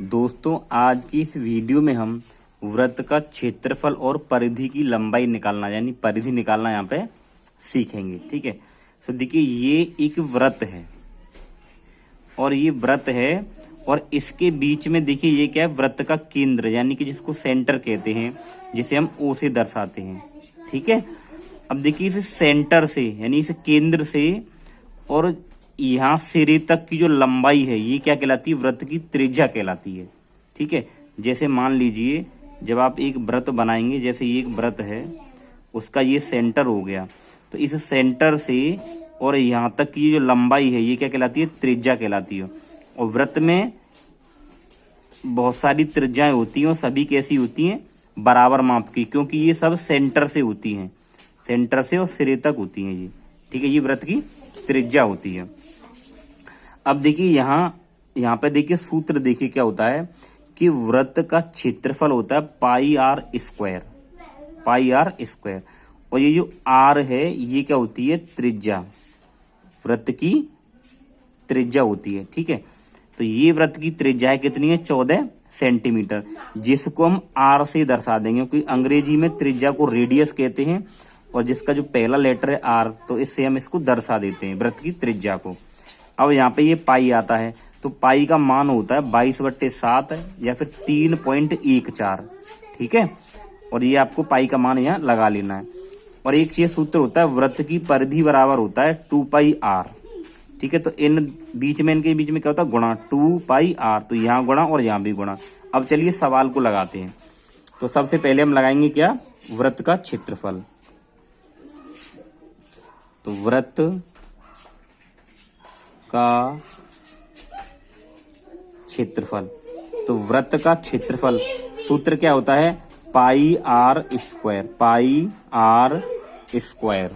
दोस्तों आज की इस वीडियो में हम वृत्त का क्षेत्रफल और परिधि की लंबाई निकालना यानी परिधि निकालना यहाँ पे सीखेंगे। ठीक है, तो देखिए ये एक वृत्त है और ये वृत्त है और इसके बीच में देखिए ये क्या है, वृत्त का केंद्र यानी कि जिसको सेंटर कहते हैं, जिसे हम ओ से दर्शाते हैं। ठीक है, अब देखिए इस सेंटर से यानी इस केंद्र से और यहाँ सिरे तक की जो लंबाई है ये क्या कहलाती है, वृत्त की त्रिज्या कहलाती है। ठीक है, जैसे मान लीजिए जब आप एक वृत्त बनाएंगे, जैसे ये एक वृत्त है उसका ये सेंटर हो गया, तो इस सेंटर से और यहाँ तक की जो लंबाई है ये क्या कहलाती है, त्रिज्या कहलाती है। और वृत्त में बहुत सारी त्रिज्याएं होती हैं और सभी कैसी होती हैं, बराबर माप की, क्योंकि ये सब सेंटर से होती हैं, सेंटर से और सिरे तक होती हैं ये। ठीक है, ये वृत्त की त्रिज्या होती है। अब देखिए यहाँ पे देखिए सूत्र देखिए क्या होता है कि वृत्त का क्षेत्रफल होता है pi R square, pi R square, और ये जो आर है ये क्या होती है, त्रिज्या, वृत्त की त्रिज्या होती है। ठीक है, तो ये वृत्त की त्रिज्या है कितनी है, 14 सेंटीमीटर, जिसको हम आर से दर्शा देंगे, क्योंकि अंग्रेजी में त्रिज्या को रेडियस कहते हैं और जिसका जो पहला लेटर है आर, तो इससे हम इसको दर्शा देते हैं वृत्त की त्रिज्या को। अब यहाँ पे ये पाई आता है, तो पाई का मान होता है 22/7 या फिर 3.14। ठीक है, और ये आपको पाई का मान यहाँ लगा लेना है। और एक ये सूत्र होता है वृत्त की परिधि बराबर होता है 2πr। ठीक है, तो इन बीच में इनके बीच में क्या होता है, गुणा 2πr, तो यहाँ गुणा और यहाँ भी गुणा। अब चलिए सवाल को लगाते हैं। तो सबसे पहले हम लगाएंगे क्या, वृत्त का क्षेत्रफल। तो वृत्त का क्षेत्रफल, तो वृत्त का क्षेत्रफल सूत्र क्या होता है, pi R square, pi R square.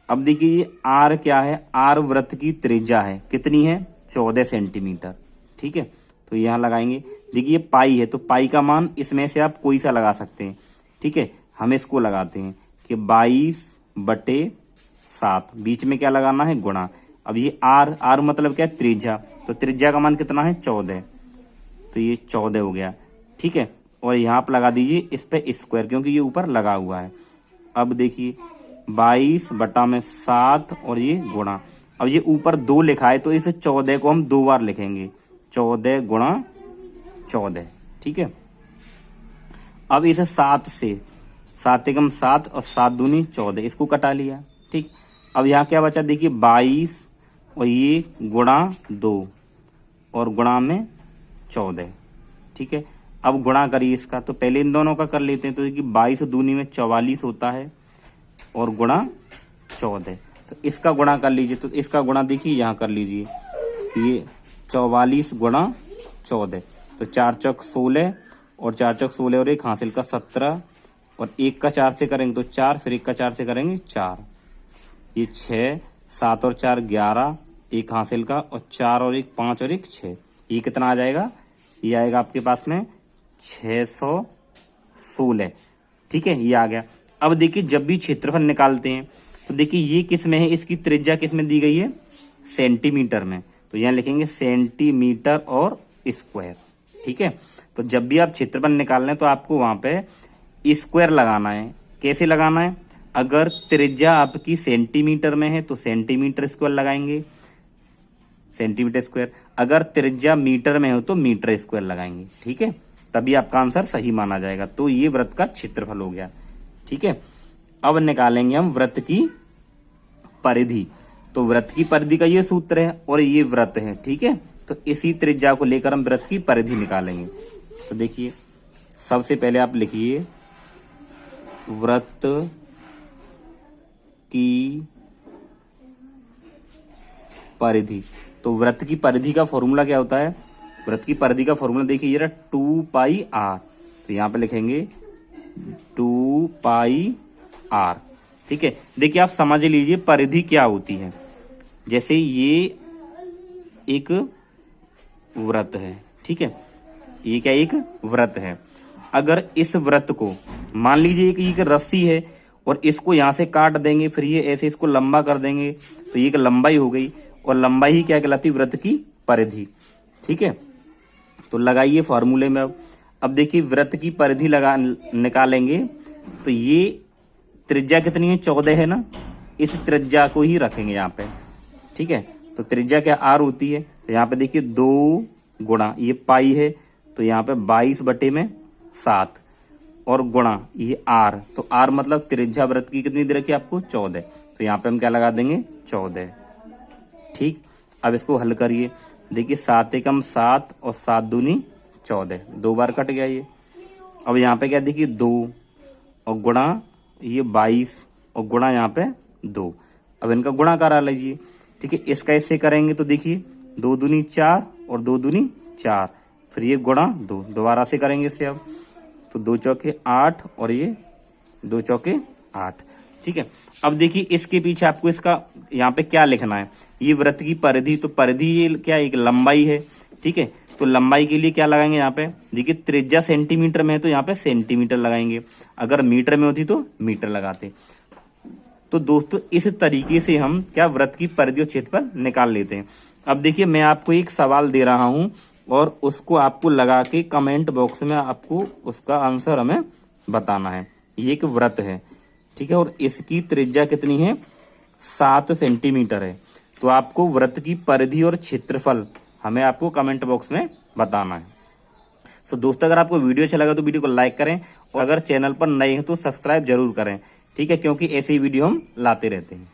अब देखिए ये आर क्या है, आर वृत्त की त्रिज्या है, कितनी है, 14 सेंटीमीटर। ठीक है, तो यहाँ लगाएंगे। देखिए ये पाई है, तो पाई का मान इसमें से आप कोई सा लगा सकते हैं। ठीक है, हम इसको लगाते हैं कि 22/7, बीच में क्या लगाना है, गुणा। अब ये आर, आर मतलब क्या है, त्रिज्या, तो त्रिज्या का मान कितना है, 14, तो ये 14 हो गया। ठीक है, और यहाँ पर लगा दीजिए इस पे स्क्वायर, क्योंकि ये ऊपर लगा हुआ है। अब देखिए 22/7 और ये गुणा। अब ये ऊपर 2 लिखा है, तो इस 14 को हम 2 बार लिखेंगे, 14 गुणा 14। ठीक है, अब इसे 7 से 7 एकम 7 और 7 दूनी 14, इसको कटा लिया। ठीक, अब यहाँ क्या बचा, देखिए 22 और ये गुणा 2 और गुणा में 14। ठीक है, अब गुणा करिए इसका, तो पहले इन दोनों का कर लेते हैं। तो देखिए 22 दूनी में 44 होता है और गुणा 14, तो इसका गुणा कर लीजिए। तो इसका गुणा देखिए यहाँ कर लीजिए, ये 44 गुणा 14, तो 4 चौक 16 और 4 चौक 16 और 1 हासिल का 17, और 1 का 4 से करेंगे तो 4, फिर 1 का 4 से करेंगे 4, ये 6, 7 और 4 11, 1 हासिल का, और 4 और 1 5 और 1 6, ये कितना आ जाएगा, ये आएगा आपके पास में 616। ठीक है, ये आ गया। अब देखिए जब भी क्षेत्रफल निकालते हैं तो देखिए ये किस में है, इसकी त्रिज्या किस में दी गई है, सेंटीमीटर में, तो यहाँ लिखेंगे सेंटीमीटर और स्क्वायर। ठीक है, तो जब भी आप क्षेत्रफल निकाल रहे हैं तो आपको वहां पे स्क्वायर लगाना है। कैसे लगाना है, अगर त्रिज्या आपकी सेंटीमीटर में है तो सेंटीमीटर स्क्वायर लगाएंगे, सेंटीमीटर स्क्वायर। अगर त्रिज्या मीटर में हो तो मीटर स्क्वायर लगाएंगे। ठीक है, तभी आपका आंसर सही माना जाएगा। तो ये वृत्त का क्षेत्रफल हो गया। ठीक है, अब निकालेंगे हम वृत्त की परिधि। तो वृत्त की परिधि का ये सूत्र है और ये वृत्त है। ठीक है, तो इसी त्रिज्या को लेकर हम वृत्त की परिधि निकालेंगे। तो देखिए सबसे पहले आप लिखिए वृत्त की परिधि। तो वृत्त की परिधि का फॉर्मूला क्या होता है, वृत्त की परिधि का फॉर्मूला देखिए ये 2πr, तो यहाँ पे लिखेंगे 2πr। ठीक है, देखिए आप समझ लीजिए परिधि क्या होती है। जैसे ये एक वृत्त है, ठीक है, ये क्या एक वृत्त है। अगर इस वृत्त को मान लीजिए कि एक रस्सी है और इसको यहाँ से काट देंगे, फिर ये ऐसे इसको लंबा कर देंगे, तो ये एक लंबाई हो गई, और लंबाई ही क्या कहलाती है, वृत्त की परिधि। ठीक है, तो लगाइए फॉर्मूले में। अब देखिए वृत्त की परिधि लगा निकालेंगे तो ये त्रिज्या कितनी है, 14 है ना, इस त्रिज्या को ही रखेंगे यहाँ पे, ठीक है। तो त्रिज्या क्या आर होती है, तो यहाँ पे देखिए 2 गुणा ये पाई है, तो यहाँ पे 22/7 और गुणा ये आर, तो आर मतलब त्रिज्या वृत्त की कितनी दे रखी है आपको, 14। तो यहाँ पे हम क्या लगा देंगे, 14, ठीक। अब इसको हल करिए, देखिए 7 एकम 7 और 7 दूनी 14, 2 बार कट गया ये। अब यहाँ पे क्या देखिए 2 और गुणा ये 22 और गुणा यहाँ पे 2। अब इनका गुणा करा लीजिए, ठीक है। इसका इससे करेंगे तो देखिए 2 दूनी 4 और 2 दूनी 4, फिर ये गुणा 2, दोबारा से करेंगे इससे। अब तो 2 चौके 8 और ये 2 चौके 8, ठीक है। अब देखिए इसके पीछे आपको इसका यहाँ पे क्या लिखना है, ये वृत्त की परिधि, तो परिधि ये क्या एक लंबाई है, ठीक है। तो लंबाई के लिए क्या लगाएंगे यहाँ पे, देखिए त्रिज्या सेंटीमीटर में है तो यहाँ पे सेंटीमीटर लगाएंगे, अगर मीटर में होती तो मीटर लगाते। तो दोस्तों इस तरीके से हम क्या वृत्त की परिधि और क्षेत्रफल निकाल लेते हैं। अब देखिए मैं आपको एक सवाल दे रहा हूं और उसको आपको लगा के कमेंट बॉक्स में आपको उसका आंसर हमें बताना है। ये एक वृत्त है, ठीक है, और इसकी त्रिज्या कितनी है, 7 सेंटीमीटर है। तो आपको वृत्त की परिधि और क्षेत्रफल हमें आपको कमेंट बॉक्स में बताना है। तो दोस्तों अगर आपको वीडियो अच्छा लगा तो वीडियो को लाइक करें और अगर चैनल पर नए हैं तो सब्सक्राइब जरूर करें, ठीक है, क्योंकि ऐसे ही वीडियो हम लाते रहते हैं।